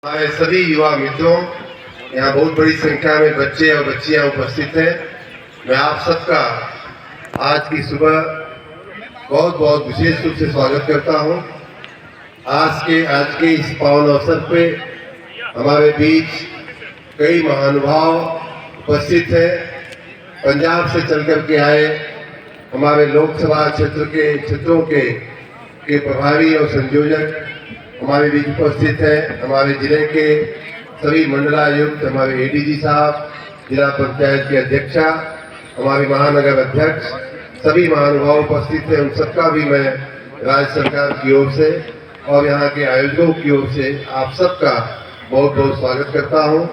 हमारे सभी युवा मित्रों, यहाँ बहुत बड़ी संख्या में बच्चे और बच्चियाँ उपस्थित हैं। मैं आप सबका आज की सुबह बहुत बहुत विशेष रूप से स्वागत करता हूँ। आज के इस पावन अवसर पे हमारे बीच कई महानुभाव उपस्थित हैं। पंजाब से चल कर के आए हमारे लोकसभा क्षेत्रों के प्रभारी और संयोजक हमारे बीच उपस्थित है। हमारे जिले के सभी मंडलायुक्त, हमारे एडीजी साहब, जिला पंचायत की अध्यक्षा, हमारे महानगर अध्यक्ष, सभी महानुभाव उपस्थित हैं। उन सबका भी मैं राज्य सरकार की ओर से और यहाँ के आयोजकों की ओर से आप सबका बहुत बहुत स्वागत करता हूँ।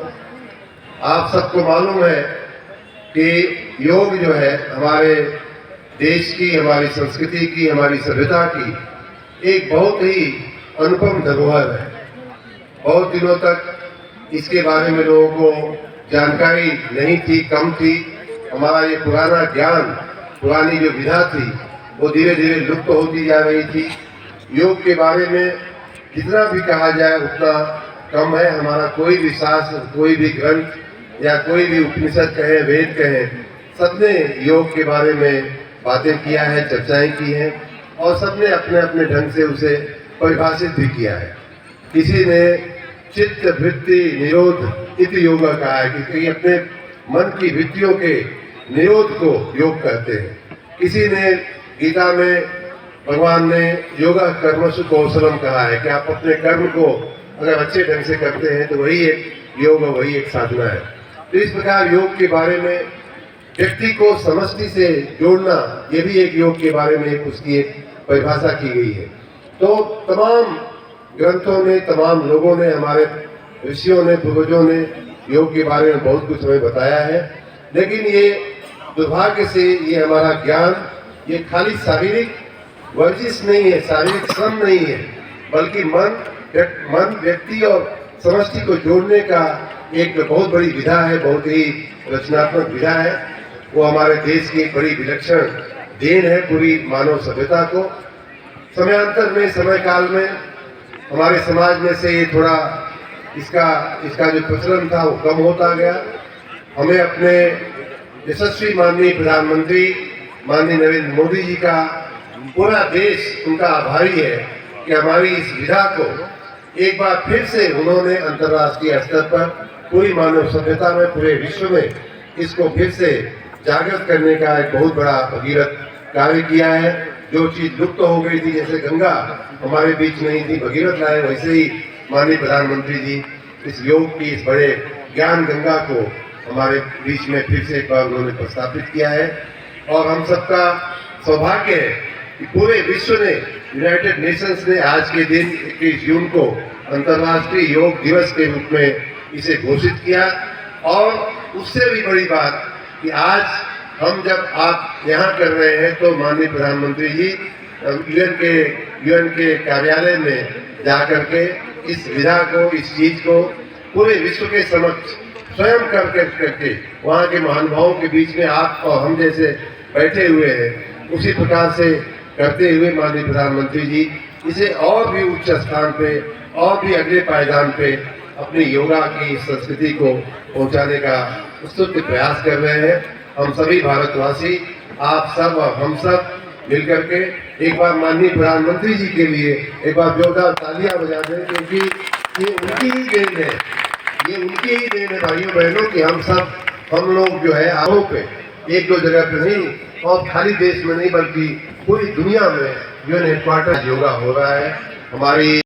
आप सबको मालूम है कि योग जो है हमारे देश की, हमारी संस्कृति की, हमारी सभ्यता की एक बहुत ही अनुपम धरोहर है। बहुत दिनों तक इसके बारे में लोगों को जानकारी नहीं थी, कम थी। हमारा ये पुराना ज्ञान, पुरानी जो विधा थी वो धीरे धीरे लुप्त होती जा रही थी। योग के बारे में जितना भी कहा जाए उतना कम है। हमारा कोई भी शास्त्र, कोई भी ग्रंथ या कोई भी उपनिषद कहें, वेद कहें, सबने योग के बारे में बातें किया है, चर्चाएं की हैं और सबने अपने अपने ढंग से उसे परिभाषित भी किया है। किसी ने चित्त वृत्ति निरोध इति योग कहा है कि कई अपने मन की वृत्तियों के निरोध को योग कहते हैं। किसी ने गीता में भगवान ने योगा कर्मसु कौशलम कहा है कि आप अपने कर्म को अगर अच्छे ढंग से करते हैं तो वही एक योग, वही एक साधना है। तो इस प्रकार योग के बारे में व्यक्ति को समष्टि से जोड़ना, ये भी एक योग के बारे में उसकी एक परिभाषा की गई है। तो तमाम ग्रंथों ने, तमाम लोगों ने, हमारे ऋषियों ने, पूर्वजों ने योग के बारे में बहुत कुछ हमें बताया है। लेकिन ये दुर्भाग्य से ये हमारा ज्ञान ये खाली शारीरिक वर्जिश नहीं है, शारीरिक श्रम नहीं है, बल्कि मन व्यक्ति और समष्टि को जोड़ने का एक बहुत बड़ी विधा है, बहुत ही रचनात्मक विधा है। वो हमारे देश की एक बड़ी विलक्षण देन है पूरी मानव सभ्यता को। समयांतर में, समय काल में हमारे समाज में से ये थोड़ा इसका जो प्रचलन था वो कम होता गया। हमें अपने यशस्वी माननीय प्रधानमंत्री माननीय नरेंद्र मोदी जी का पूरा देश उनका आभारी है कि हमारी इस विधा को एक बार फिर से उन्होंने अंतर्राष्ट्रीय स्तर पर पूरी मानव सभ्यता में, पूरे विश्व में इसको फिर से जागृत करने का एक बहुत बड़ा भगीरथ कार्य किया है। जो चीज लुप्त हो गई थी, जैसे गंगा हमारे बीच नहीं थी, भगीरथ लाए, वैसे ही माननीय प्रधानमंत्री जी इस योग की, इस बड़े ज्ञान गंगा को हमारे बीच में फिर से एक बार उन्होंने प्रस्थापित किया है। और हम सबका सौभाग्य है कि पूरे विश्व ने, यूनाइटेड नेशंस ने आज के दिन 21 जून को अंतर्राष्ट्रीय योग दिवस के रूप में इसे घोषित किया। और उससे भी बड़ी बात कि आज हम जब आप यहाँ कर रहे हैं तो माननीय प्रधानमंत्री जी यूएन के कार्यालय में जाकर के इस विधा को, इस चीज को पूरे विश्व के समक्ष स्वयं करके वहाँ के महानुभावों के बीच में आप और हम जैसे बैठे हुए हैं, उसी प्रकार से करते हुए माननीय प्रधानमंत्री जी इसे और भी उच्च स्थान पे और भी अगले पायदान पे अपनी योगा की संस्कृति को पहुँचाने का उत्सुक प्रयास कर रहे हैं। हम सभी भारतवासी, आप सब और हम सब मिलकर के एक बार माननीय प्रधानमंत्री जी के लिए एक बार जोरदार तालियां बजा दें, क्योंकि ये उनकी ही देन है, ये उनकी ही देन है भाइयों बहनों कि हम लोग जो है आरों पे एक दो जगह पे नहीं और खाली देश में नहीं बल्कि पूरी दुनिया में यूएन हेडक्वार्टर योगा हो रहा है। हमारी